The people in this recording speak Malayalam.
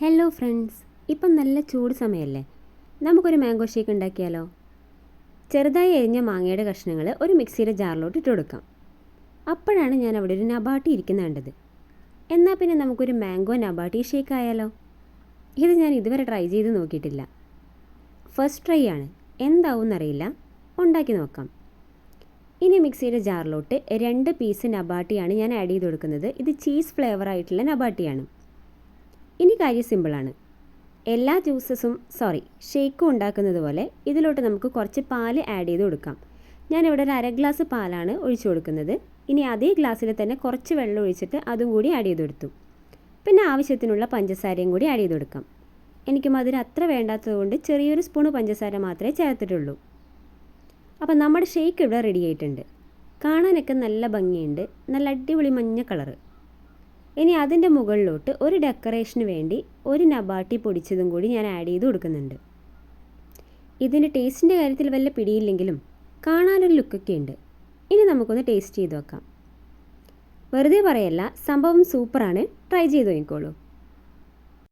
ഹലോ ഫ്രണ്ട്സ്, ഇപ്പം നല്ല ചൂട് സമയമല്ലേ? നമുക്കൊരു മാംഗോ ഷേക്ക് ഉണ്ടാക്കിയാലോ? ചെറുതായി എരിഞ്ഞ മാങ്ങയുടെ കഷ്ണങ്ങൾ ഒരു മിക്സിയുടെ ജാറിലോട്ട് ഇട്ട് കൊടുക്കാം. അപ്പോഴാണ് ഞാൻ അവിടെ ഒരു നബാട്ടി ഇരിക്കുന്ന കണ്ടത്. എന്നാൽ പിന്നെ നമുക്കൊരു മാംഗോ നബാട്ടി ഷേക്ക് ആയാലോ? ഇത് ഞാൻ ഇതുവരെ ട്രൈ ചെയ്ത് നോക്കിയിട്ടില്ല. ഫസ്റ്റ് ട്രൈ ആണ്, എന്താവും എന്നറിയില്ല. ഉണ്ടാക്കി നോക്കാം. ഇനി മിക്സിയുടെ ജാറിലോട്ട് 2 പീസ് നബാട്ടിയാണ് ഞാൻ ആഡ് ചെയ്ത് കൊടുക്കുന്നത്. ഇത് ചീസ് ഫ്ലേവർ ആയിട്ടുള്ള നബാട്ടിയാണ്. ഇനി കാര്യം സിമ്പിളാണ്. എല്ലാ ഷേക്കും ഉണ്ടാക്കുന്നത് പോലെ ഇതിലോട്ട് നമുക്ക് കുറച്ച് പാൽ ആഡ് ചെയ്ത് കൊടുക്കാം. ഞാനിവിടെ ഒരു 1/2 ഗ്ലാസ് പാലാണ് ഒഴിച്ചു കൊടുക്കുന്നത്. ഇനി അതേ ഗ്ലാസ്സിൽ തന്നെ കുറച്ച് വെള്ളം ഒഴിച്ചിട്ട് അതും കൂടി ആഡ് ചെയ്ത് കൊടുത്തു. പിന്നെ ആവശ്യത്തിനുള്ള പഞ്ചസാരയും കൂടി ആഡ് ചെയ്ത് കൊടുക്കാം. എനിക്ക് മധുരം അത്ര വേണ്ടാത്തതുകൊണ്ട് ചെറിയൊരു സ്പൂണ് പഞ്ചസാര മാത്രമേ ചേർത്തിട്ടുള്ളൂ. അപ്പോൾ നമ്മുടെ ഷേക്ക് ഇവിടെ റെഡി ആയിട്ടുണ്ട്. കാണാനൊക്കെ നല്ല ഭംഗിയുണ്ട്, നല്ല അടിപൊളി മഞ്ഞ കളറ്. ഇനി അതിൻ്റെ മുകളിലോട്ട് ഒരു ഡെക്കറേഷന് വേണ്ടി ഒരു നബാട്ടി പൊടിച്ചതും കൂടി ഞാൻ ആഡ് ചെയ്ത് കൊടുക്കുന്നുണ്ട്. ഇതിൻ്റെ ടേസ്റ്റിൻ്റെ കാര്യത്തിൽ വല്ല പിടിയില്ലെങ്കിലും കാണാനൊരു ലുക്കൊക്കെ ഉണ്ട്. ഇനി നമുക്കൊന്ന് ടേസ്റ്റ് ചെയ്ത് നോക്കാം. വെറുതെ പറയല്ല, സംഭവം സൂപ്പറാണ്. ട്രൈ ചെയ്ത് നോക്കിക്കോളൂ.